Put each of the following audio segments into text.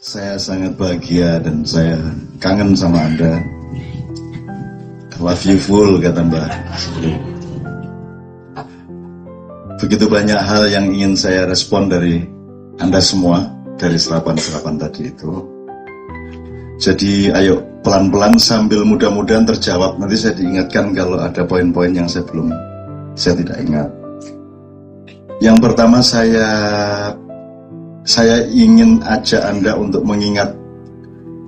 Saya sangat bahagia dan saya kangen sama Anda. Love you full, kata Mbak. Begitu banyak hal yang ingin saya respon dari Anda semua, dari serapan-serapan tadi itu. Jadi ayo pelan-pelan sambil mudah-mudahan terjawab. Nanti saya diingatkan kalau ada poin-poin yang saya tidak ingat. Yang pertama saya ingin ajak Anda untuk mengingat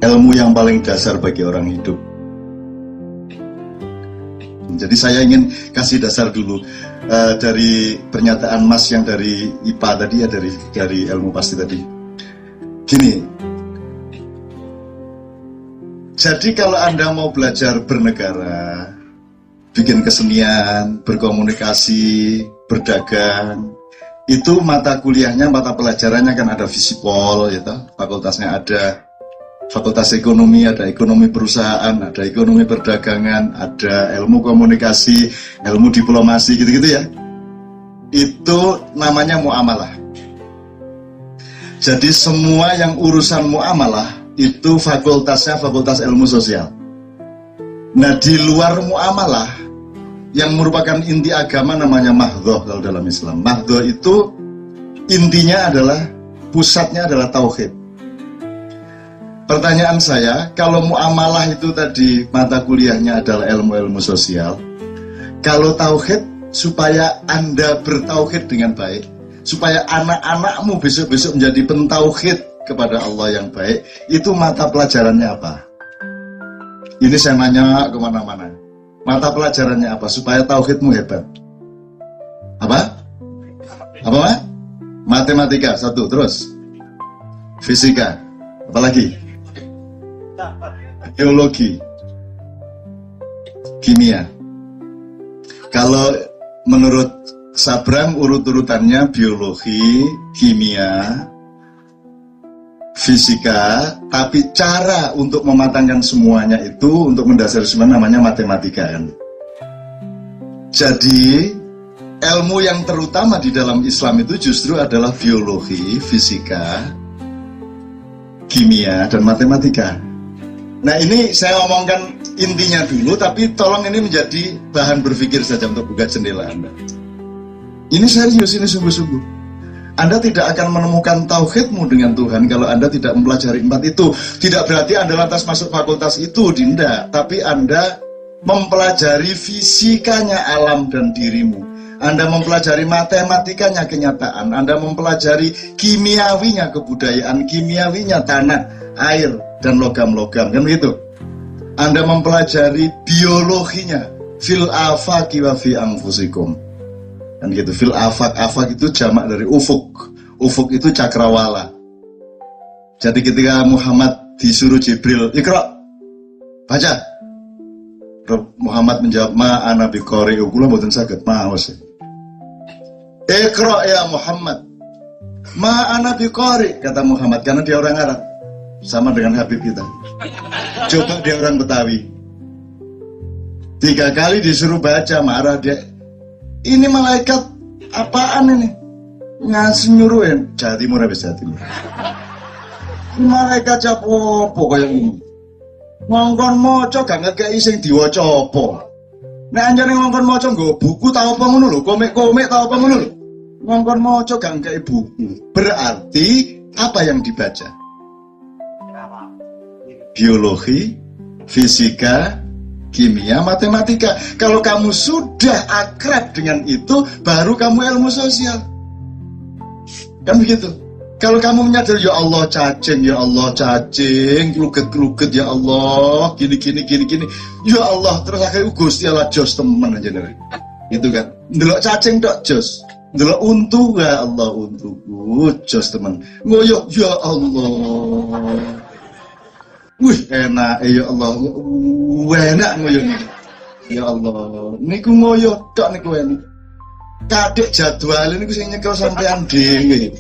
ilmu yang paling dasar bagi orang hidup. Jadi saya ingin kasih dasar dulu dari pernyataan Mas yang dari IPA tadi ya, dari ilmu pasti tadi. Gini, jadi kalau Anda mau belajar bernegara, bikin kesenian, berkomunikasi, berdagang, itu mata kuliahnya, mata pelajarannya kan ada Visipol, ya toh? Fakultasnya ada fakultas ekonomi, ada ekonomi perusahaan, ada ekonomi perdagangan, ada ilmu komunikasi, ilmu diplomasi, gitu-gitu ya. Itu namanya muamalah. Jadi semua yang urusan muamalah itu fakultasnya fakultas ilmu sosial. Nah, di luar muamalah yang merupakan inti agama namanya mahdhoh kalau dalam Islam. Mahdhoh itu intinya adalah, pusatnya adalah tauhid. Pertanyaan saya, kalau muamalah itu tadi mata kuliahnya adalah ilmu-ilmu sosial, kalau tauhid, supaya Anda bertauhid dengan baik, supaya anak-anakmu besok-besok menjadi pentauhid kepada Allah yang baik, itu mata pelajarannya apa? Ini saya nanya kemana-mana. Mata pelajarannya apa supaya tauhidmu hebat? Apa? Apa, Mak? Matematika, satu. Terus fisika, apa lagi? Geologi, kimia. Kalau menurut Sabrang urut-urutannya biologi, kimia, fisika, tapi cara untuk mematangkan semuanya itu, untuk mendasari semua namanya matematika kan. Jadi ilmu yang terutama di dalam Islam itu justru adalah biologi, fisika, kimia, dan matematika. Nah, ini saya ngomongkan intinya dulu, tapi tolong ini menjadi bahan berpikir saja untuk buka jendela Anda. Ini serius, ini sungguh-sungguh. Anda tidak akan menemukan tauhidmu dengan Tuhan kalau Anda tidak mempelajari empat itu. Tidak berarti Anda lantas masuk fakultas itu, tidak. Tapi Anda mempelajari fisikanya alam dan dirimu. Anda mempelajari matematikanya kenyataan. Anda mempelajari kimiawinya kebudayaan, kimiawinya tanah, air, dan logam-logam. Kan begitu? Anda mempelajari biologinya, fil afaqi wa fi anfusikum. Kan gitu, fil afaq. Afaq itu jamak dari ufuk. Ufuk itu cakrawala. Jadi ketika Muhammad disuruh Jibril, Iqra, baca. Muhammad menjawab, ma ana biqari, kula mboten saged maos. Iqra ya Muhammad. Ma ana biqari, kata Muhammad, karena dia orang Arab. Sama dengan Habib kita. Coba dia orang Betawi. 3 kali disuruh baca, marah dia. Ini malaikat apaan ini? Ngasih nyuruhin. Jawa Timur habis Jawa Timur. Malaikat capopo kayak ini. Ngongkon moco gak ngekei sing diwaca apa. Nek anjane ngongkon moco nggo buku ta apa ngono lho, komik-komik ta apa ngono lho. Ngongkon moco gak ngekei buku. Berarti apa yang dibaca? Biologi, fisika, kimia, matematika. Kalau kamu sudah akrab dengan itu, baru kamu ilmu sosial. Kan begitu. Kalau kamu menyadari, ya Allah cacing, kluget-kluget, ya Allah, gini. Ya Allah, terus akhirnya Gusti Allah jos temen aja dari. Gitu kan. Ndelok cacing tok jos. Ndelok untu, ya Allah untuku jos temen. Ngoyo, ya Allah. Wih, enak ya Allah. Enak ngoyo. Ya Allah. Niku ngoyo tok niku enak. Kadek jadwal niku sing nyekel sampean dhewe.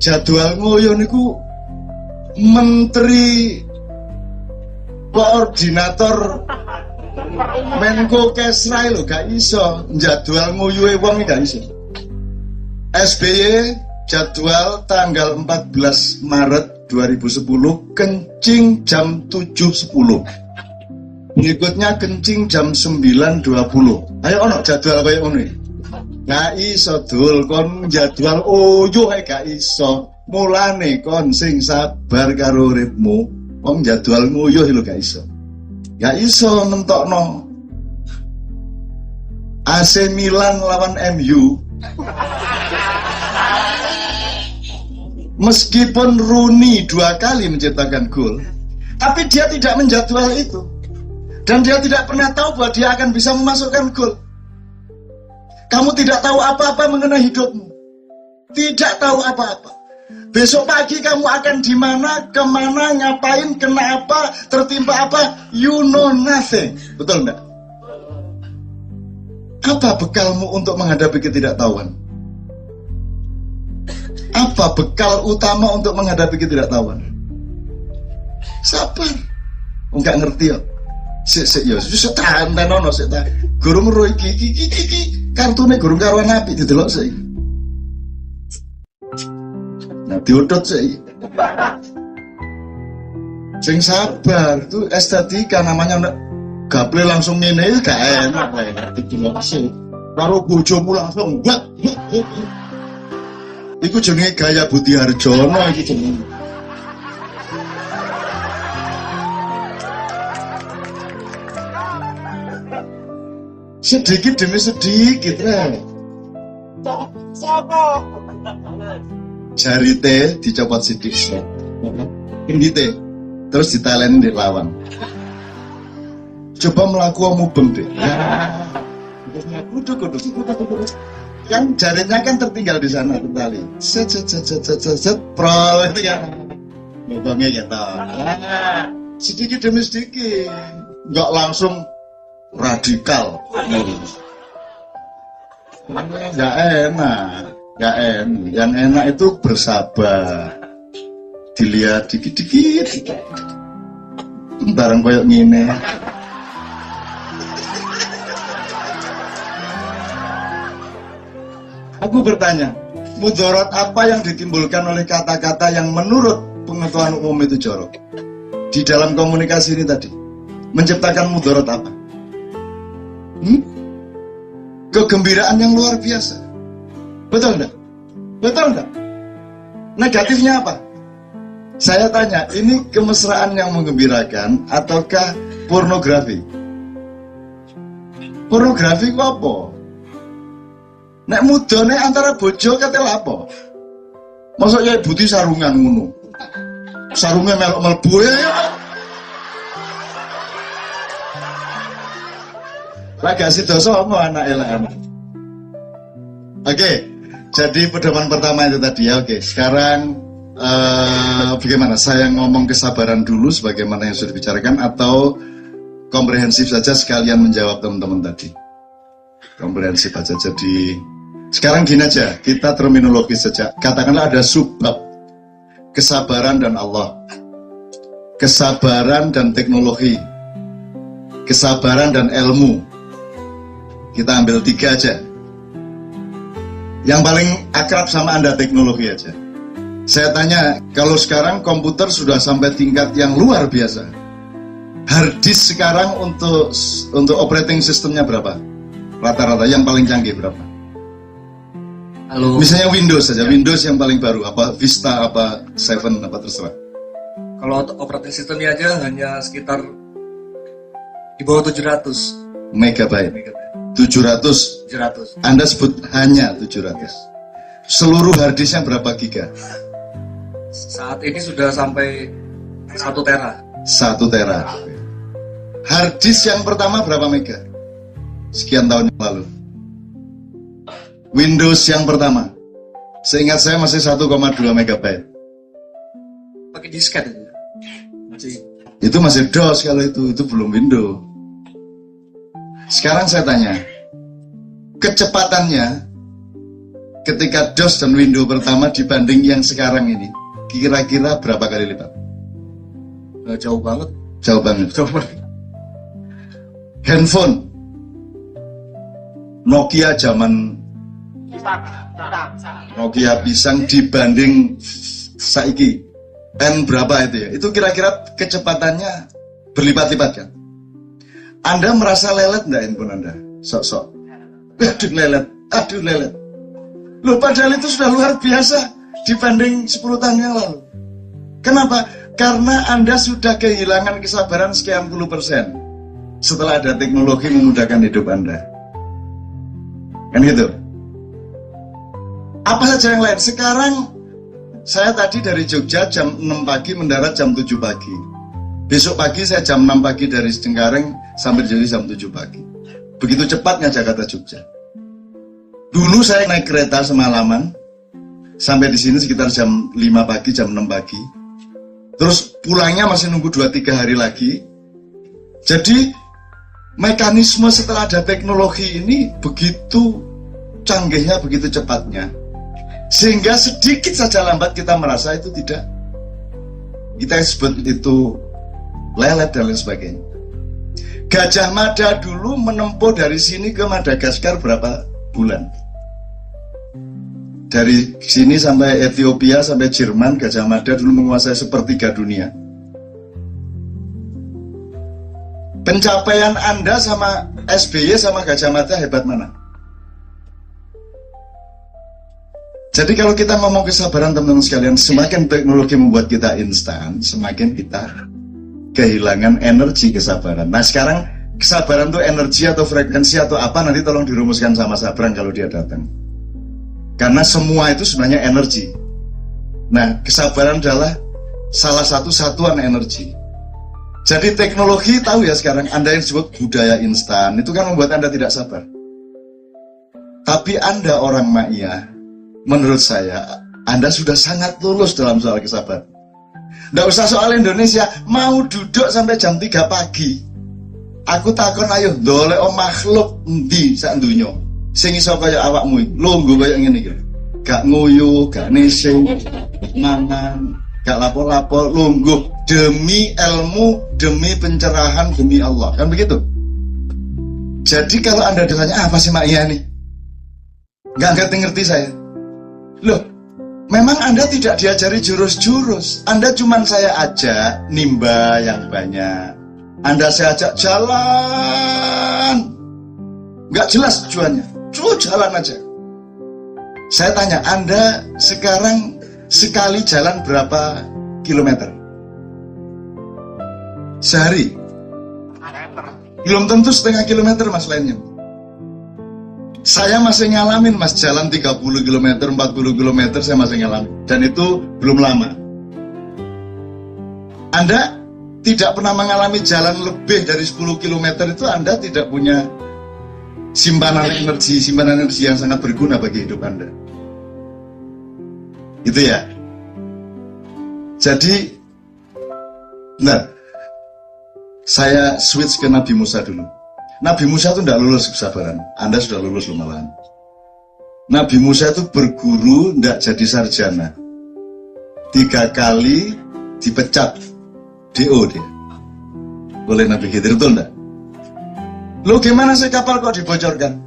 Jadwal ngoyo niku menteri koordinator Menko Kesra lho gak iso jadwal ngoyoe wong gak iso. SBY jadwal tanggal 14 Maret 2010 kencing jam 7.10. Berikutnya kencing jam 9.20. Ayo ono jadwal kaya ngono. Gak iso dul kon jadwal oyo gak iso. Mulane kon sing sabar karo uripmu. Wong jadwal nguyuh lho gak iso. Gak iso mentokno AC Milan lawan MU. Meskipun Rooney 2 kali menciptakan gol, tapi dia tidak menjadwal itu. Dan dia tidak pernah tahu bahwa dia akan bisa memasukkan gol. Kamu tidak tahu apa-apa mengenai hidupmu. Tidak tahu apa-apa. Besok pagi kamu akan di mana, kemana, ngapain, kena apa, tertimpa apa, you know nothing. Betul enggak? Apa bekalmu untuk menghadapi ketidaktahuan? Apa bekal utama untuk menghadapi ketidaktahuan? Sabar. Enggak ngerti ya. Sik ya, susah tahan tenono sik ta. Gurung ro iki kartune gurung karuan api didelok sik. Nah, diudut sik. Sing sabar itu estetika namanya gaple langsung ngene gak enak didelok sik. Karo bojomu langsung wak. Iku jenenge gaya Budi Harjono iki jenenge. Sedikit demi sedikit jari teh dicopot sedikit. Ini teh terus ditaleni di lawan. Coba melakukan mubeng deh. Kudu. Yang jarinya kan tertinggal di sana tali. Set prol itu ya. Mubengnya gitu. Sedikit demi sedikit. Enggak langsung radikal. Enggak enak. Yang enak itu bersabar. Dilihat dikit-dikit. Barang koyok ngene. Aku bertanya, mudarat apa yang ditimbulkan oleh kata-kata yang menurut pengetahuan umum itu jorok? Di dalam komunikasi ini tadi, menciptakan mudarat apa? Kegembiraan yang luar biasa. Betul enggak? Betul enggak? Negatifnya apa? Saya tanya, ini kemesraan yang menggembirakan ataukah pornografi? Pornografi itu apa? Nek mudane antara bojo kate lapo? Mosok ya buti sarungan ngono. Sarunge melok mlebu ya. Lagi sidoso apa anak elan. Oke, jadi pedoman pertama itu tadi ya. Oke, sekarang bagaimana? Saya ngomong kesabaran dulu sebagaimana yang sudah dibicarakan atau komprehensif saja sekalian menjawab teman-teman tadi? Komprehensif aja. Jadi sekarang gini aja, kita terminologis saja. Katakanlah ada subbab kesabaran dan Allah, kesabaran dan teknologi, kesabaran dan ilmu. Kita ambil 3 aja. Yang paling akrab sama Anda teknologi aja. Saya tanya, kalau sekarang komputer sudah sampai tingkat yang luar biasa, hard disk sekarang untuk operating systemnya berapa? Rata-rata yang paling canggih berapa? Halo. Misalnya Windows saja, Windows yang paling baru, apa Vista, apa 7, apa terserah. Kalau operating sistemnya aja hanya sekitar di bawah 700 megabyte. 700. Anda sebut hanya 700. Seluruh hard disknya berapa giga? Saat ini sudah sampai 1 tera. 1 tera. Hard disk yang pertama berapa mega? Sekian tahun yang lalu. Windows yang pertama, seingat saya masih 1,2 megabyte. Pakai disket itu. Itu masih DOS kalau itu belum Windows. Sekarang saya tanya, kecepatannya ketika DOS dan Windows pertama dibanding yang sekarang ini, kira-kira berapa kali lipat? Jauh banget. Jauh banget. Handphone Nokia zaman Nokia pisang dibanding saiki N berapa itu ya? Itu kira-kira kecepatannya berlipat-lipat kan? Anda merasa lelet enggak handphone Anda? Sok-sok. Aduh lelet. Loh, padahal itu sudah luar biasa dibanding 10 tahun yang lalu. Kenapa? Karena Anda sudah kehilangan kesabaran sekian puluh persen setelah ada teknologi memudahkan hidup Anda. Kan gitu. Apa saja yang lain? Sekarang saya tadi dari Jogja jam 6 pagi mendarat jam 7 pagi. Besok pagi saya jam 6 pagi dari Cengkareng sampai jadi jam 7 pagi. Begitu cepatnya Jakarta Jogja. Dulu saya naik kereta semalaman sampai di sini sekitar jam 5 pagi, jam 6 pagi. Terus pulangnya masih nunggu 2-3 hari lagi. Jadi mekanisme setelah ada teknologi ini begitu canggihnya, begitu cepatnya. Sehingga sedikit saja lambat kita merasa itu tidak. Kita sebut itu lelet dan lain sebagainya. Gajah Mada dulu menempuh dari sini ke Madagaskar berapa bulan? Dari sini sampai Ethiopia, sampai Jerman, Gajah Mada dulu menguasai sepertiga dunia. Pencapaian Anda sama SBY sama Gajah Mada hebat mana? Jadi kalau kita ngomong kesabaran teman-teman sekalian, semakin teknologi membuat kita instan, semakin kita kehilangan energi kesabaran. Nah sekarang kesabaran itu energi atau frekuensi atau apa, nanti tolong dirumuskan sama Sabrang kalau dia datang. Karena semua itu sebenarnya energi. Nah kesabaran adalah salah satu satuan energi. Jadi teknologi tahu ya sekarang, Anda yang disebut budaya instan, itu kan membuat Anda tidak sabar. Tapi Anda orang Ma'iyah, menurut saya, Anda sudah sangat lulus dalam soal kesabaran. Nggak usah soal Indonesia, mau duduk sampai jam 3 pagi. Aku takon ayo, dolek makhluk endi sak dunya sing iso kaya awakmu, lungguh kaya ngene iki. Gak nguyu, gak nesing, mangan, gak lapor-lapor, lungguh demi ilmu, demi pencerahan, demi Allah. Kan begitu? Jadi kalau Anda ditanya, apa sih Ma'iyah nih? Gak ngerti saya. Loh, memang Anda tidak diajari jurus-jurus. Anda cuman saya ajak nimba yang banyak. Anda saya ajak jalan. Nggak jelas tujuannya. Cuma jalan aja. Saya tanya, Anda sekarang sekali jalan berapa kilometer? Sehari? Belum tentu setengah kilometer mas lainnya. Saya masih ngalamin mas, jalan 30 km, 40 km saya masih ngalamin. Dan itu belum lama. Anda tidak pernah mengalami jalan lebih dari 10 km itu, Anda tidak punya simpanan energi yang sangat berguna bagi hidup Anda. Itu ya. Jadi, nah, saya switch ke Nabi Musa dulu. Nabi Musa itu tidak lulus kesabaran. Anda sudah lulus loh malahan. Nabi Musa itu berguru tidak jadi sarjana. 3 kali dipecat DO dia oleh Nabi Khidir, betul enggak? Loh gimana sih kapal kok dibocorkan?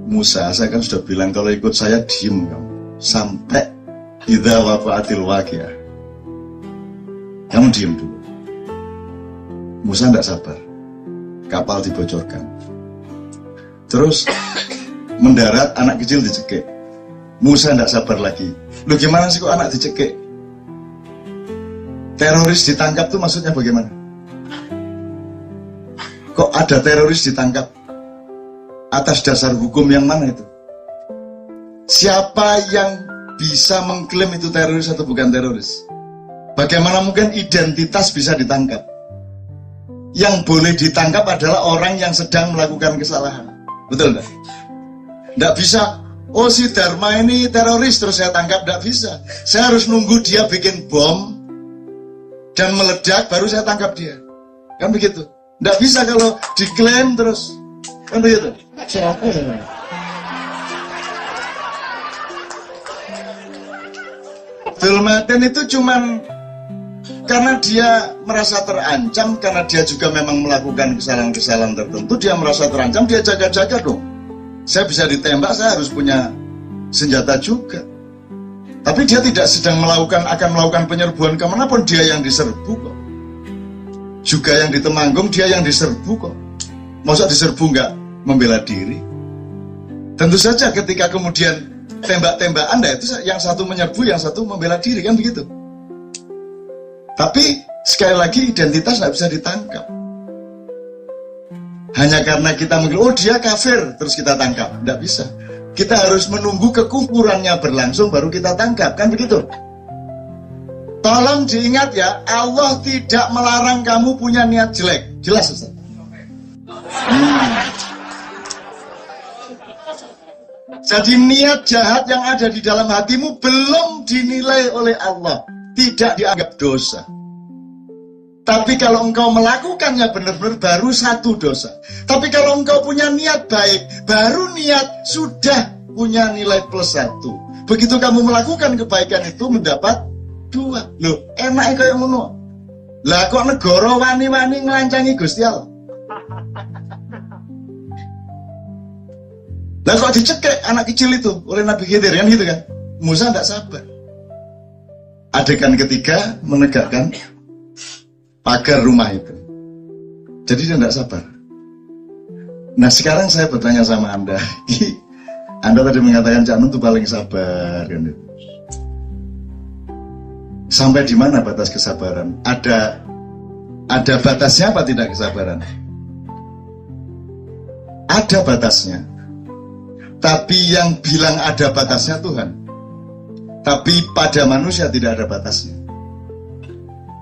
Musa, saya kan sudah bilang kalau ikut saya diem kamu sampai idza waqa'atil waqi'ah. Kamu diem dulu. Musa tidak sabar. Kapal dibocorkan. Terus mendarat, anak kecil dicekik. Musa tidak sabar lagi. Loh gimana sih kok anak dicekik? Teroris ditangkap tuh maksudnya bagaimana? Kok ada teroris ditangkap? Atas dasar hukum yang mana itu? Siapa yang bisa mengklaim itu teroris atau bukan teroris? Bagaimana mungkin identitas bisa ditangkap? Yang boleh ditangkap adalah orang yang sedang melakukan kesalahan. Betul enggak? Enggak bisa, oh si Dharma ini teroris terus saya tangkap, enggak bisa. Saya harus nunggu dia bikin bom dan meledak baru saya tangkap dia. Kan begitu? Enggak bisa kalau diklaim terus. Kan begitu? Zulmaten itu cuman karena dia merasa terancam, karena dia juga memang melakukan kesalahan-kesalahan tertentu, dia merasa terancam, dia jaga-jaga dong. Saya bisa ditembak, saya harus punya senjata juga. Tapi dia tidak sedang akan melakukan penyerbuan kemanapun, dia yang diserbu kok. Juga yang di Temanggung dia yang diserbu kok. Masa diserbu nggak membela diri? Tentu saja ketika kemudian tembak-tembakan, itu yang satu menyerbu, yang satu membela diri, kan begitu. Tapi sekali lagi identitas nggak bisa ditangkap. Hanya karena kita mengatakan, oh dia kafir, terus kita tangkap. Nggak bisa. Kita harus menunggu kekufurannya berlangsung baru kita tangkap, kan begitu? Tolong diingat ya, Allah tidak melarang kamu punya niat jelek. Jelas, Ustaz? Jadi niat jahat yang ada di dalam hatimu belum dinilai oleh Allah, tidak dianggap dosa. Tapi kalau engkau melakukannya benar-benar baru satu dosa. Tapi kalau engkau punya niat baik, baru niat sudah punya nilai +1. Begitu kamu melakukan kebaikan itu mendapat 2. Loh, enaknya kayak ngono. Lah kok negara wani-wani ngelancangi Gusti Allah? Lah kok dicekek anak kecil itu oleh Nabi Khidir, kan gitu kan? Musa tidak sabar. Adegan ketiga menegakkan pagar rumah itu. Jadi dia tidak sabar. Nah sekarang saya bertanya sama Anda. Anda tadi mengatakan Cak Nun itu paling sabar kan itu. Sampai di mana batas kesabaran? Ada batasnya apa tidak kesabaran? Ada batasnya. Tapi yang bilang ada batasnya Tuhan. Tapi pada manusia tidak ada batasnya.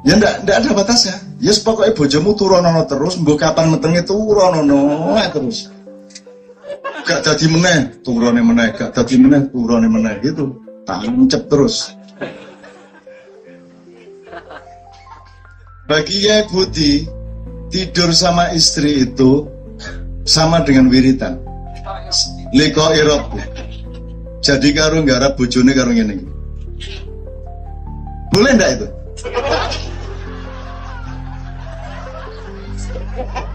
Ya ndak ada batasnya. Ya yes, pokoknya bojomu turonono terus, mbok kapan metenge turonono terus. Gak dadi meneh, turone meneh, gak dadi meneh, turone meneh gitu. Tancep terus. Bagi Yai Budi, tidur sama istri itu sama dengan wiritan. Liko irop. Jadi karo nggarap bojone karo ngene iki. Boleh ndak itu?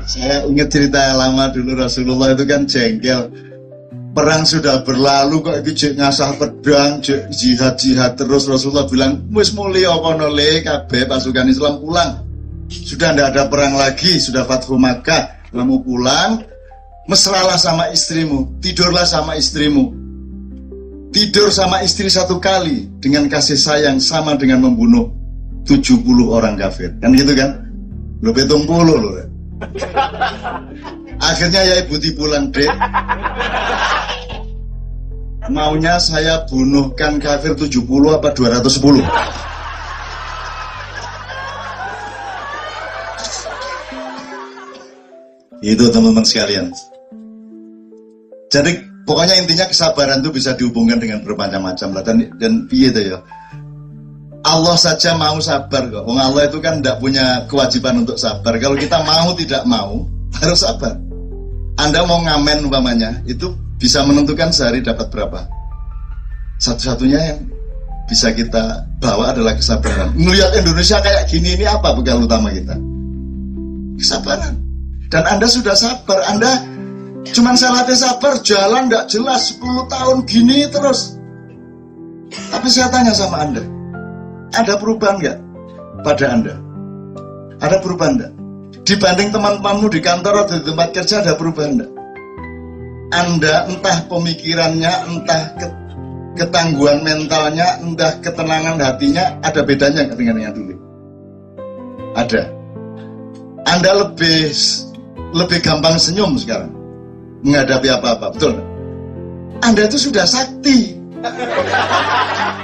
Saya ingat cerita lama dulu, Rasulullah itu kan jengkel. Perang sudah berlalu kok iki ngasah pedang, jihad terus. Rasulullah bilang, "Wis mulya kono le kabeh pasukan Islam pulang. Sudah tidak ada perang lagi, sudah Fathu Makkah. Kamu pulang, mesralah sama istrimu, tidurlah sama istrimu. Tidur sama istri 1 kali dengan kasih sayang sama dengan membunuh 70 orang kafir." Kan gitu kan? Lo 70 loh. Akhirnya Yai Budi pulang, Dek. Maunya saya bunuhkan kafir 70 apa 210? Itu teman-teman sekalian. Jadi pokoknya intinya kesabaran itu bisa dihubungkan dengan bermacam-macam lah. Dan piye itu ya, Allah saja mau sabar kok. Wong Allah itu kan tidak punya kewajiban untuk sabar. Kalau kita mau tidak mau harus sabar. Anda mau ngamen umpamanya, itu bisa menentukan sehari dapat berapa. Satu-satunya yang bisa kita bawa adalah kesabaran. Melihat Indonesia kayak gini, ini apa bekal utama kita? Kesabaran. Dan Anda sudah sabar. Anda cuman salatnya sabar, jalan nggak jelas 10 tahun gini terus. Tapi saya tanya sama Anda, ada perubahan nggak pada Anda? Ada perubahan nggak? Dibanding teman-temanmu di kantor atau di tempat kerja, ada perubahan nggak? Anda entah pemikirannya, entah ketangguhan mentalnya, entah ketenangan hatinya, ada bedanya dengan yang dulu? Ada. Anda lebih gampang senyum sekarang menghadapi apa-apa, betul nggak? Anda itu sudah sakti.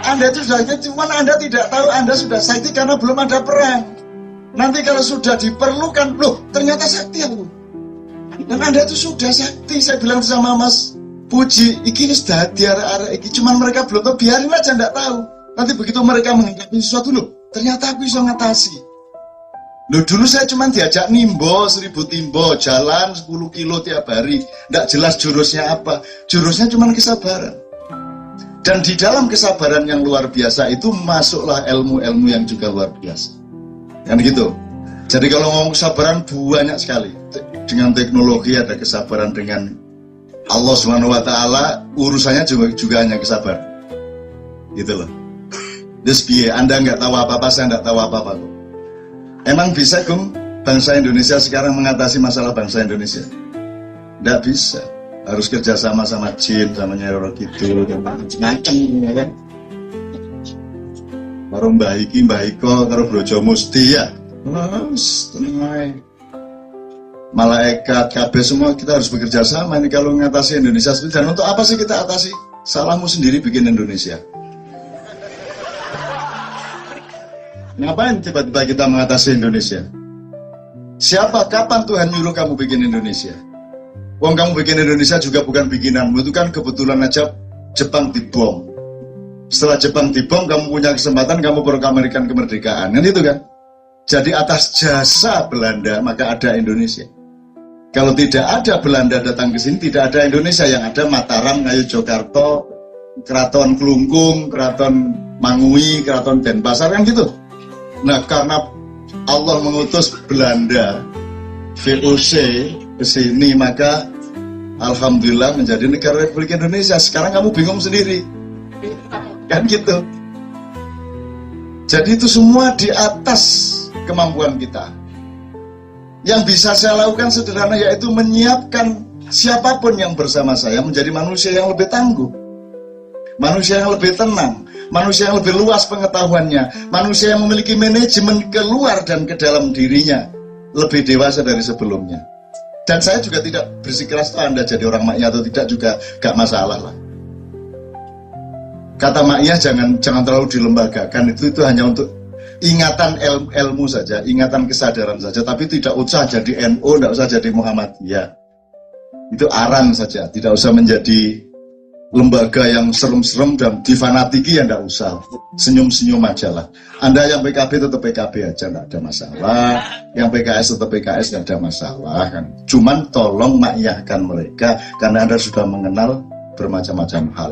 Anda itu sudah sakti, cuman Anda tidak tahu Anda sudah sakti karena belum ada perang. Nanti kalau sudah diperlukan, loh ternyata sakti aku. Dan Anda itu sudah sakti. Saya bilang sama Mas Puji, iki sudah diarah-arah iki, cuman mereka belum tahu, biarin aja, nggak tahu. Nanti begitu mereka menghadapi sesuatu, loh ternyata aku bisa ngatasi. Loh dulu saya cuman diajak nimbo 1000 timbo, jalan 10 kilo tiap hari, nggak jelas jurusnya apa. Jurusnya cuman kesabaran. Dan di dalam kesabaran yang luar biasa itu masuklah ilmu-ilmu yang juga luar biasa. Kan gitu. Jadi kalau ngomong kesabaran banyak sekali. Dengan teknologi ada kesabaran, dengan Allah SWT urusannya juga hanya kesabaran. Gitu loh. Desbiye, Anda nggak tahu apa-apa, saya nggak tahu apa-apa kok. Emang bisa Gum bangsa Indonesia sekarang mengatasi masalah bangsa Indonesia? Nggak bisa. Harus kerjasama sama jin, sama Nyai Roro Kidul, macam-macam ya kan. Karo Mbah Iki, Mbah Iko, karo Brojo Musti ya. Malaikat, KB semua kita harus bekerja sama ini kalau mengatasi Indonesia. Dan untuk apa sih kita atasi? Salahmu sendiri bikin Indonesia. Ngapain tiba-tiba kita mengatasi Indonesia? Siapa, kapan Tuhan nyuruh kamu bikin Indonesia? Wong kamu bikin Indonesia juga bukan bikinanmu, itu kan kebetulan aja Jepang dibom. Setelah Jepang dibom, kamu punya kesempatan, kamu proklamirkan kemerdekaan, kan itu kan? Jadi atas jasa Belanda, maka ada Indonesia. Kalau tidak ada Belanda datang ke sini, tidak ada Indonesia. Yang ada Mataram, Ngayogyakarta, Keraton Klungkung, Keraton Mangui, Keraton Denpasar, kan gitu. Nah, karena Allah mengutus Belanda, VOC, ke sini, maka alhamdulillah menjadi negara Republik Indonesia. Sekarang kamu bingung sendiri, kan gitu. Jadi itu semua di atas kemampuan kita. Yang bisa saya lakukan sederhana, yaitu menyiapkan siapapun yang bersama saya menjadi manusia yang lebih tangguh, manusia yang lebih tenang, manusia yang lebih luas pengetahuannya, manusia yang memiliki manajemen keluar dan ke dalam dirinya lebih dewasa dari sebelumnya. Dan saya juga tidak bersikeras Anda jadi orang makyah atau tidak juga gak masalah lah. Kata makyah jangan terlalu dilembagakan, itu hanya untuk ingatan ilmu saja, ingatan kesadaran saja, tapi tidak usah jadi NU, tidak usah jadi Muhammadiyah. Itu aran saja, tidak usah menjadi lembaga yang serem-serem dan difanatiki, ya tidak usah. Senyum-senyum aja lah. Anda yang PKB tetap PKB aja, tidak ada masalah. Yang PKS tetap PKS, tidak ada masalah kan. Cuman tolong makyahkan mereka, karena Anda sudah mengenal bermacam-macam hal.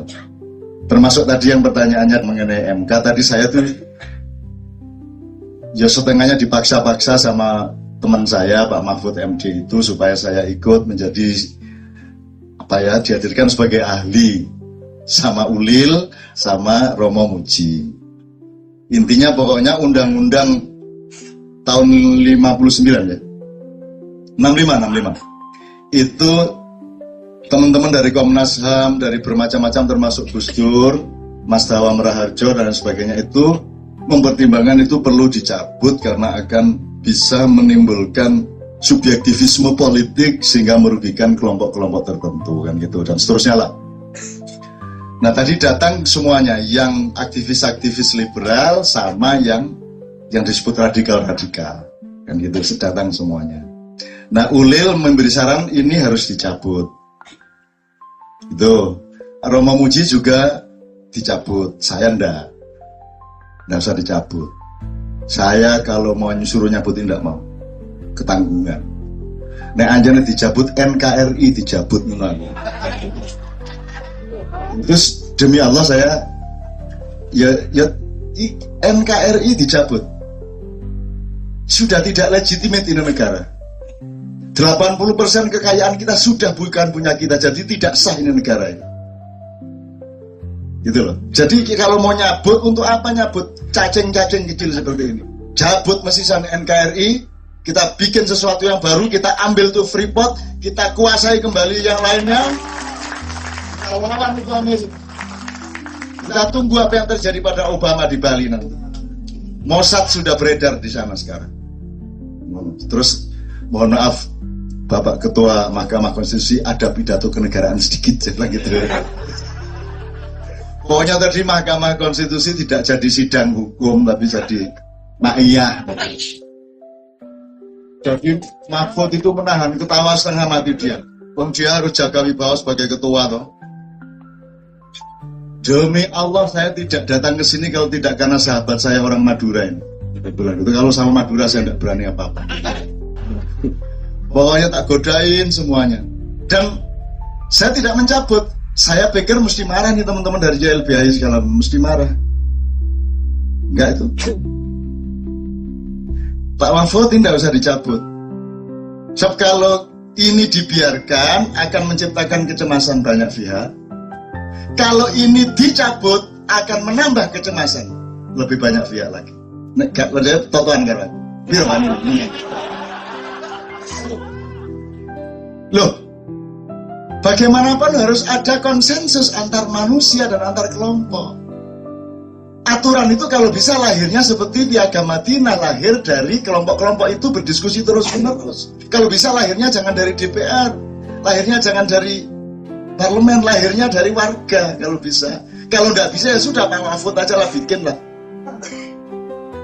Termasuk tadi yang pertanyaannya mengenai MK, tadi saya tuh ya setengahnya dipaksa-paksa sama teman saya Pak Mahfud MD itu supaya saya ikut menjadi dihadirkan sebagai ahli sama Ulil sama Romo Muji. Intinya pokoknya undang-undang tahun 59 ya, 65 itu teman-teman dari Komnas HAM, dari bermacam-macam termasuk Gus Dur, Mas Dawam Raharjo dan sebagainya itu mempertimbangkan itu perlu dicabut karena akan bisa menimbulkan subjektivisme politik sehingga merugikan kelompok-kelompok tertentu kan gitu dan seterusnya lah. Nah tadi datang semuanya, yang aktivis-aktivis liberal sama yang disebut radikal-radikal kan gitu, datang semuanya. Nah Ulil memberi saran ini harus dicabut. Itu Romo Muji juga dicabut, saya ndak usah dicabut. Saya kalau mau suruh nyabutin ndak mau, ketanggungan. Nek anjane dicabut, NKRI dicabut menang. Terus demi Allah saya ya NKRI dicabut. Sudah tidak legitimate ini negara. 80% kekayaan kita sudah bukan punya kita, jadi tidak sah ini negara ini. Gitu loh. Jadi kalau mau nyabut, untuk apa nyabut cacing-cacing kecil seperti ini? Cabut mesisan NKRI, kita bikin sesuatu yang baru, kita ambil tuh Freeport, kita kuasai kembali yang lainnya. Kita tunggu apa yang terjadi pada Obama di Bali nanti. Mossad sudah beredar di sana sekarang. Terus mohon maaf Bapak Ketua Mahkamah Konstitusi, ada pidato kenegaraan sedikit lagi terus. Pokoknya tadi Mahkamah Konstitusi tidak jadi sidang hukum, tapi jadi maiyah. Jadi Mahfud itu menahan ketawa setengah mati dia. Dia harus jaga wibawa sebagai ketua toh. Demi Allah saya tidak datang ke sini kalau tidak karena sahabat saya orang Madura ini. Itu kalau sama Madura saya tidak berani apa-apa. Pokoknya tak godain semuanya. Dan saya tidak mencabut. Saya pikir mesti marah nih teman-teman dari YLBHI segala, mesti marah. Enggak itu. Pak Mahfud tidak usah dicabut. Sebab kalau ini dibiarkan akan menciptakan kecemasan banyak pihak. Kalau ini dicabut akan menambah kecemasan. lebih banyak via lagi. Nek gak ada totoan kan? Biar mana? Loh, bagaimanapun harus ada konsensus antar manusia dan antar kelompok. Aturan itu kalau bisa lahirnya seperti Piagam Madinah, lahir dari kelompok-kelompok itu berdiskusi terus-menerus. Kalau bisa lahirnya jangan dari DPR, lahirnya jangan dari parlemen, lahirnya dari warga kalau bisa. Kalau nggak bisa ya sudah, Pak Mahfud aja lah bikin lah.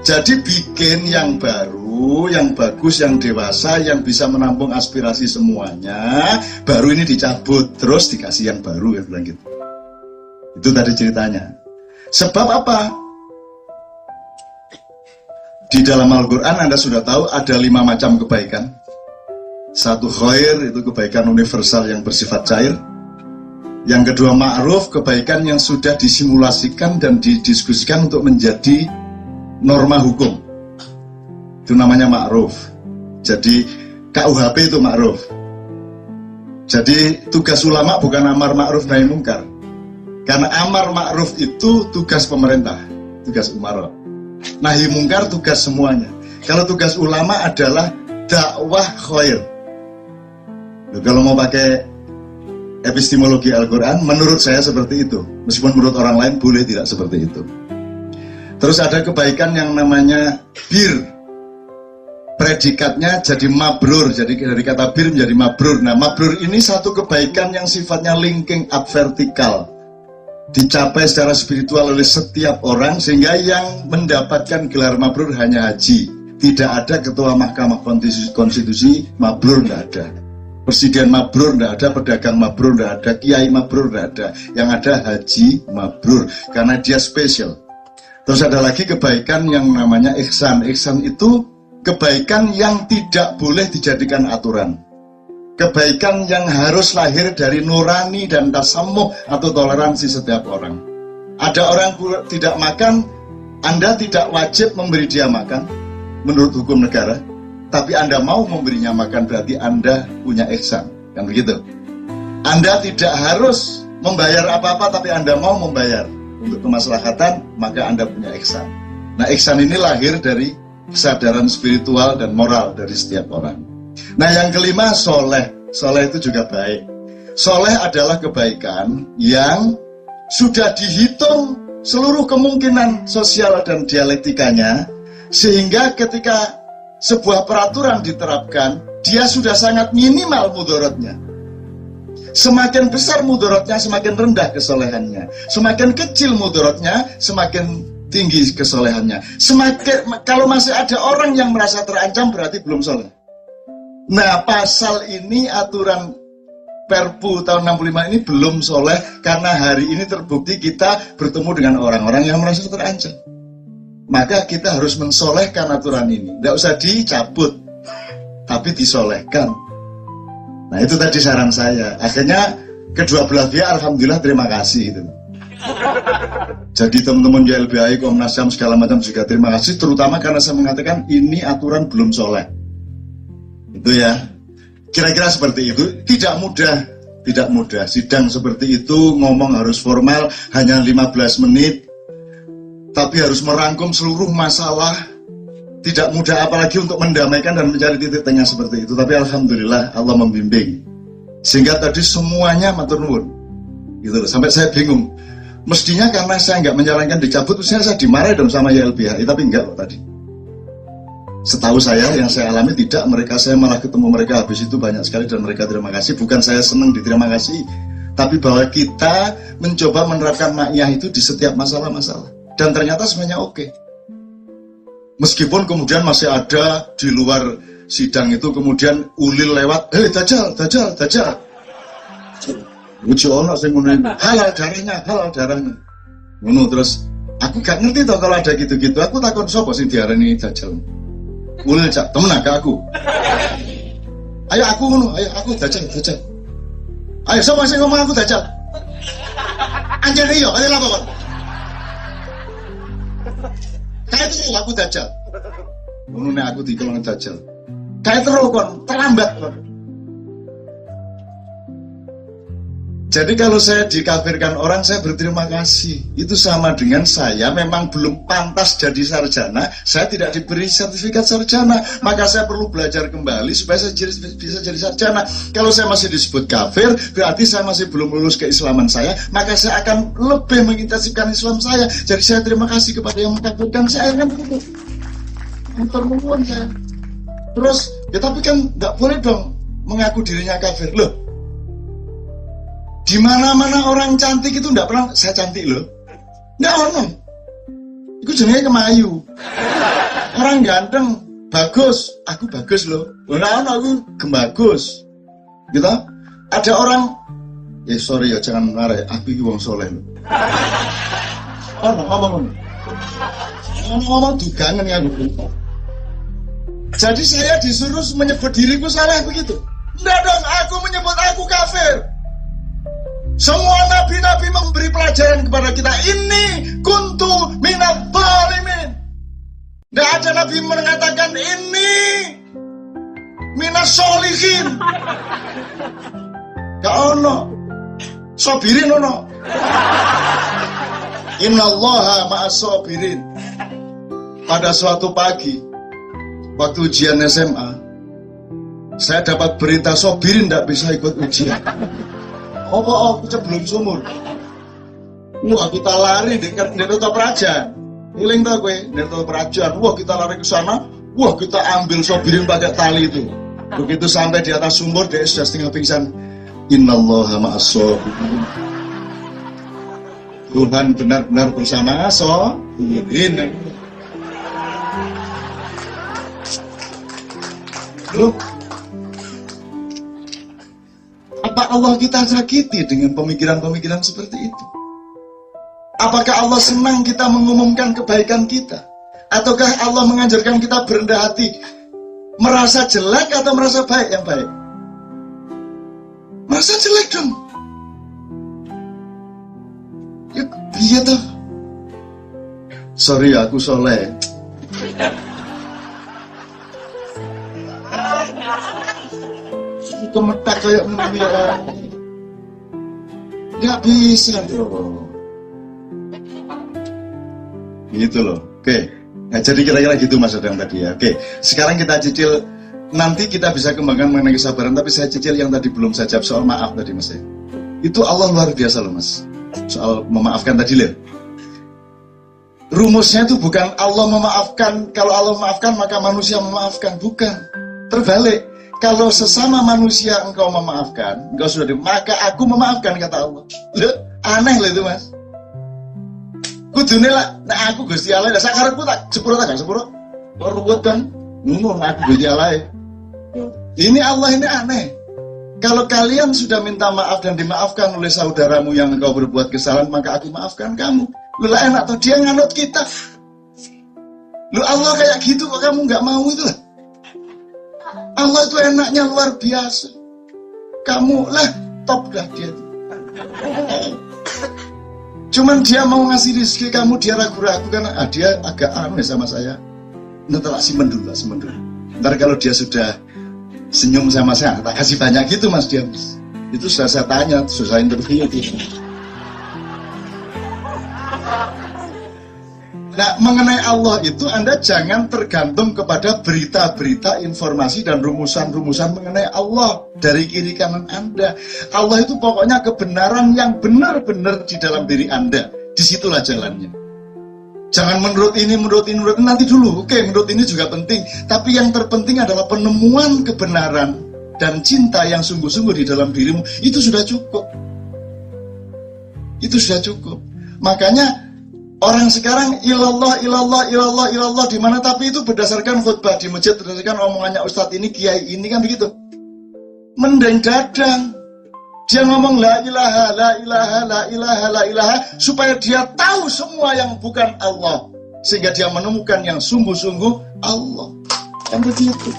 Jadi bikin yang baru, yang bagus, yang dewasa, yang bisa menampung aspirasi semuanya. Baru ini dicabut, terus dikasih yang baru ya bilang gitu. Itu tadi ceritanya. Sebab apa? Di dalam Al-Quran Anda sudah tahu ada 5 macam kebaikan. 1 khair, itu kebaikan universal yang bersifat cair. Yang kedua ma'ruf, kebaikan yang sudah disimulasikan dan didiskusikan untuk menjadi norma hukum. Itu namanya ma'ruf. Jadi KUHP itu ma'ruf. Jadi tugas ulama bukan amar ma'ruf nahi mungkar. Karena amar ma'ruf itu tugas pemerintah, tugas umara. Nahi mungkar tugas semuanya. Kalau tugas ulama adalah dakwah khair. Kalau mau pakai epistemologi Al-Quran, menurut saya seperti itu. Meskipun menurut orang lain boleh tidak seperti itu. Terus ada kebaikan yang namanya bir. Predikatnya jadi mabrur. Jadi dari kata bir menjadi mabrur. Nah, mabrur ini satu kebaikan yang sifatnya linking up vertikal. Dicapai secara spiritual oleh setiap orang, sehingga yang mendapatkan gelar mabrur hanya haji. Tidak ada ketua Mahkamah Konstitusi mabrur, tidak ada. Presiden mabrur tidak ada, pedagang mabrur tidak ada, kiai mabrur tidak ada. Yang ada haji mabrur, karena dia spesial. Terus ada lagi kebaikan yang namanya ihsan. Ihsan itu kebaikan yang tidak boleh dijadikan aturan. Kebaikan yang harus lahir dari nurani dan tasamuh atau toleransi setiap orang. Ada orang tidak makan, Anda tidak wajib memberi dia makan menurut hukum negara, tapi Anda mau memberinya makan, berarti Anda punya ihsan. Kan begitu? Anda tidak harus membayar apa-apa, tapi Anda mau membayar untuk kemaslahatan, maka Anda punya ihsan. Nah, ihsan ini lahir dari kesadaran spiritual dan moral dari setiap orang. Nah, yang kelima, soleh. Soleh itu juga baik. Soleh adalah kebaikan yang sudah dihitung seluruh kemungkinan sosial dan dialektikanya, sehingga ketika sebuah peraturan diterapkan, dia sudah sangat minimal mudaratnya. Semakin besar mudaratnya, semakin rendah kesolehannya. Semakin kecil mudaratnya, semakin tinggi kesolehannya. Kalau masih ada orang yang merasa terancam, berarti belum soleh. Nah, pasal ini, aturan Perpu tahun 65 ini belum soleh, karena hari ini terbukti kita bertemu dengan orang-orang yang merasa terancam. Maka kita harus mensolehkan aturan ini. Tidak usah dicabut, tapi disolehkan. Nah, itu tadi saran saya. Akhirnya kedua belah pihak, alhamdulillah, terima kasih itu. Jadi teman-teman YLBHI, Komnas HAM, segala macam juga terima kasih, terutama karena saya mengatakan ini aturan belum soleh. Itu ya, kira-kira seperti itu. Tidak mudah sidang seperti itu, ngomong harus formal, hanya 15 menit, tapi harus merangkum seluruh masalah. Tidak mudah, apalagi untuk mendamaikan dan mencari titik tengah seperti itu. Tapi alhamdulillah Allah membimbing, sehingga tadi semuanya matur nuwun gitu. Sampai saya bingung, mestinya karena saya nggak menyarankan dicabut, saya dimarahi dong sama YLBHI, tapi enggak kok tadi. Setahu saya, yang saya alami tidak, saya malah ketemu mereka habis itu banyak sekali dan mereka terima kasih. Bukan saya senang diterima kasih, tapi bahwa kita mencoba menerapkan ma'iyah itu di setiap masalah-masalah. Dan ternyata semuanya oke. Meskipun kemudian masih ada di luar sidang itu kemudian ulil lewat, dajjal. Uji ono sing ngene, halal darahnya. Ngono terus aku gak ngerti toh kalau ada gitu-gitu. Aku takut sapa sing diarani dajjal. Ulil cak temen agak aku. Ayo aku dajjal. Ayo sapa sing ngomong aku dajjal? Anjene yo, ayo lapor. Kayak itu aku dajjal. Ngono nek aku dikolong dajjal. Kayak terus kon terlambat kon. Jadi kalau saya dikafirkan orang, saya berterima kasih. Itu sama dengan saya memang belum pantas jadi sarjana, saya tidak diberi sertifikat sarjana, maka saya perlu belajar kembali supaya saya bisa jadi sarjana. Kalau saya masih disebut kafir, berarti saya masih belum lulus keislaman saya, maka saya akan lebih mengintensifkan Islam saya. Jadi saya terima kasih kepada yang mengkafirkan saya kan begitu. Termohon saya. Terus, ya tapi kan nggak boleh dong mengaku dirinya kafir loh. Di mana-mana orang cantik itu enggak pernah saya cantik loh. Enggak ono. Iku jenenge kemayu. Orang ganteng bagus, aku bagus loh. Ora ono aku gembagus. Gitu. Ada orang sorry ya jangan marah, aku iki wong saleh loh. Ngomong. Ngomong dugangan ya aku. Jadi saya disuruh menyebut diriku salah begitu. Enggak dong, aku menyebut aku kafir. Semua nabi-nabi memberi pelajaran kepada kita. Ini kuntu minat zalimin. Tidak ada nabi mengatakan ini minas sholihin. Gak ono. Sobirin ono. Innallaha ma'as sobirin. Pada suatu pagi, waktu ujian SMA, saya dapat berita sobirin tidak bisa ikut ujian. Oh, belum sumur. Wah, kita lari di Nirta Praja. Ngiling tau gue, Nirta Praja. Wah, kita lari ke sana. Wah, kita ambil sobirin pakai tali itu. Begitu sampai di atas sumur, dia sudah setengah pingsan. Innallaha ma'as sobirin. Tuhan benar-benar bersama sobirin. Loh, apa Allah kita sakiti dengan pemikiran-pemikiran seperti itu? Apakah Allah senang kita mengumumkan kebaikan kita? Ataukah Allah mengajarkan kita berendah hati? Merasa jelek atau merasa baik yang baik? Merasa jelek dong. Ya, iya toh. Sorry aku soleh. Kemetak kayak mengira. Gak bisa loh. Gitu loh. Oke. Nah, jadi kira-kira gitu Mas Adang tadi ya. Oke. Sekarang kita cicil. Nanti kita bisa kembangkan mengenai kesabaran. Tapi saya cicil yang tadi belum saya jawab soal maaf tadi Mas. Itu Allah luar biasa loh Mas. Soal memaafkan tadi loh. Rumusnya itu bukan Allah memaafkan. Kalau Allah memaafkan maka manusia memaafkan. Bukan. Terbalik. Kalau sesama manusia engkau memaafkan, engkau sudah maka aku memaafkan kata Allah. Loh, aneh loh itu Mas. Kudune lah, nah aku Gusti Allah, dah sakarepku tak sepuro tak gak sepuro. Ruwet kan? Ngono aku Gusti Allah. Ini Allah ini aneh. Kalau kalian sudah minta maaf dan dimaafkan oleh saudaramu yang engkau berbuat kesalahan, maka aku maafkan kamu. Lu lah enak atau dia nganut kita. Lu Allah kayak gitu kok kamu nggak mau itu lah. Allah itu enaknya luar biasa. Kamu lah top dah dia. Cuman dia mau ngasih rezeki kamu, dia ragu-ragu karena dia agak aneh sama saya. Nanti tak simpen dulu. Ntar kalau dia sudah senyum sama saya, tak kasih banyak gitu Mas dia. Itu sudah saya tanya, sudah saya interview gitu. Nah, mengenai Allah itu Anda jangan tergantung kepada berita-berita, informasi dan rumusan-rumusan mengenai Allah dari kiri kanan Anda. Allah itu pokoknya kebenaran yang benar-benar di dalam diri Anda. Disitulah jalannya. Jangan menurut ini, nanti dulu. Oke, menurut ini juga penting. Tapi yang terpenting adalah penemuan kebenaran dan cinta yang sungguh-sungguh di dalam dirimu. Itu sudah cukup. Itu sudah cukup. Makanya orang sekarang ilallah di mana, tapi itu berdasarkan khutbah di masjid, berdasarkan omongannya ustadz ini, kiai ini kan begitu. Mendeng dadang. Dia ngomong la ilaha supaya dia tahu semua yang bukan Allah, sehingga dia menemukan yang sungguh-sungguh Allah. Kan begitu.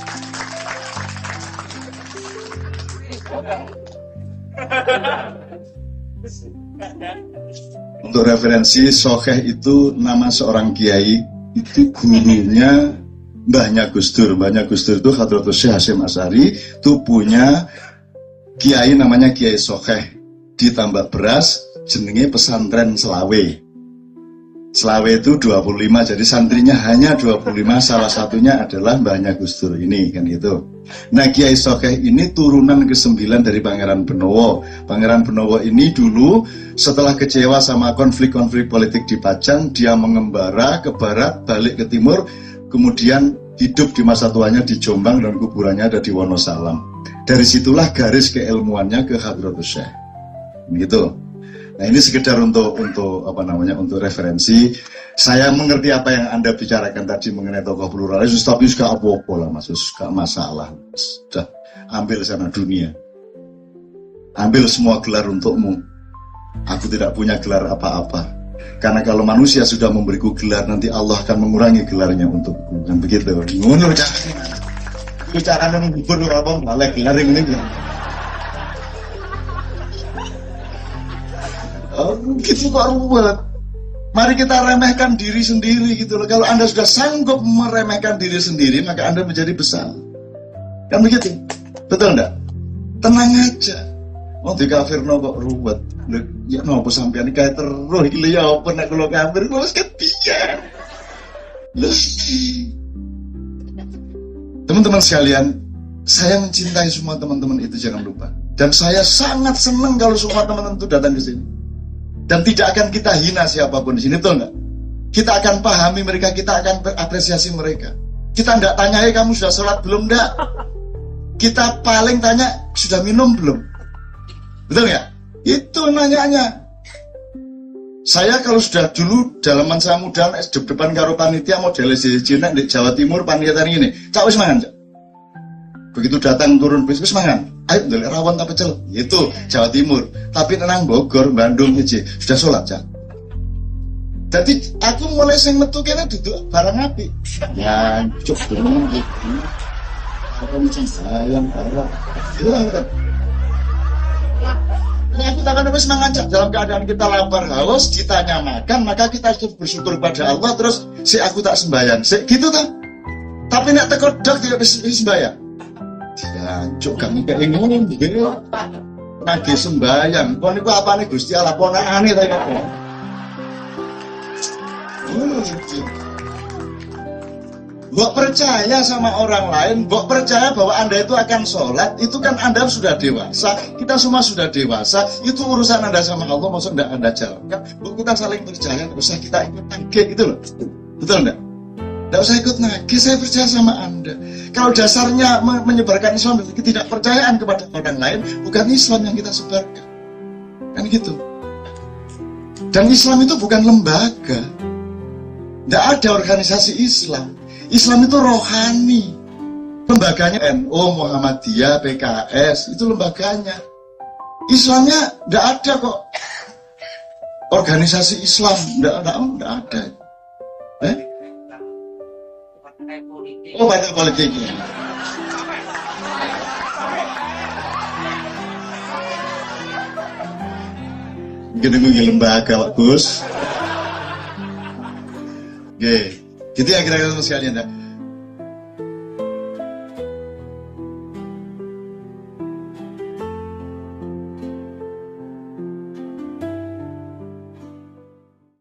Untuk referensi, Sokeh itu nama seorang kiai, itu gurunya Mbahnya Gus Dur. Mbahnya Gus Dur itu Hadratus Syekh Hasyim Asy'ari, itu punya kiai namanya Kiai Sokeh. ditambah beras, jenenge pesantren Selawe. Selawe itu 25, jadi santrinya hanya 25, salah satunya adalah Mbahnya Gus Dur ini, kan gitu. Nah, Kiai Sokeh ini turunan ke-9 dari Pangeran Benowo. Pangeran Benowo ini dulu setelah kecewa sama konflik-konflik politik di Pajang, dia mengembara ke barat, balik ke timur, kemudian hidup di masa tuanya di Jombang dan kuburannya ada di Wonosalam. Dari situlah garis keilmuannya ke Hadratus Syekh. Gitu. Nah, ini sekedar untuk referensi. Saya mengerti apa yang Anda bicarakan tadi mengenai tokoh pluralis, tapi suka apa-apa lah Mas, suka masalah. Sudah ambil sana dunia. Ambil semua gelar untukmu. Aku tidak punya gelar apa-apa. Karena kalau manusia sudah memberiku gelar, nanti Allah akan mengurangi gelarnya untukku. Kan begitu. Ngono cara menghibur apa malah gelar ini. Oh, gitu kok ruwet. Mari kita remehkan diri sendiri gitu loh. Kalau Anda sudah sanggup meremehkan diri sendiri, maka Anda menjadi besar. Kan begitu? Betul enggak? Tenang aja. Oh, di kafirno kok ruwet. Ya nopo sampean kayak terus iki ya apa nek kula kafir terus kepiye. Teman-teman sekalian, saya mencintai semua teman-teman itu, jangan lupa. Dan saya sangat senang kalau semua teman-teman itu datang ke sini. Dan tidak akan kita hina siapapun di sini, betul nggak? Kita akan pahami mereka, kita akan apresiasi mereka. Kita nggak tanya, kamu sudah sholat belum nggak? Kita paling tanya, sudah minum belum? Betul nggak? Itu nanyanya. Saya kalau sudah dulu, dalaman saya muda, depan karo panitia model Cina di Jawa Timur, panitia ini, cak wis mangan, cak. Begitu datang turun bis, wis mangan. Ayo ndelok rawon tak pecel. Itu Jawa Timur. Tapi tenang Bogor, Bandung aja sudah sholat, Cak. Jadi aku mulai sing metu kene duduk barang api. Ya, cuk dulu. Sayang parah. Ini aku takkan wis mangan, Cak. Dalam keadaan kita lapar haus, ditanya makan, maka kita harus bersyukur pada Allah. Terus si aku tak sembahyang. Si gitu tak. Tapi nek teko dok tidak bisa sembahyang. Ya, cuk kami kayak ngono nggih. Nagih sembayang. Kon niku apane Gusti Allah ponakane ta kok. Mbok percaya sama orang lain, mbok percaya bahwa Anda itu akan sholat, itu kan Anda sudah dewasa, kita semua sudah dewasa, itu urusan Anda sama Allah, maksud enggak Anda jalankan. Mbok kita saling percaya, enggak usah kita ikut nagih gitu loh. Betul enggak? Enggak usah ikut nagih, saya percaya sama Anda. Kalau dasarnya menyebarkan Islam dari ketidakpercayaan kepada orang lain, bukan Islam yang kita sebarkan. Kan gitu. Dan Islam itu bukan lembaga. Tidak ada organisasi Islam. Islam itu rohani. Lembaganya NU, Muhammadiyah, PKS, itu lembaganya. Islamnya tidak ada kok. Organisasi Islam tidak ada. Oh, partai politik. Gede-gede lembaga, Pak Gus. Oke, gitu ya kira-kira sekalian ya.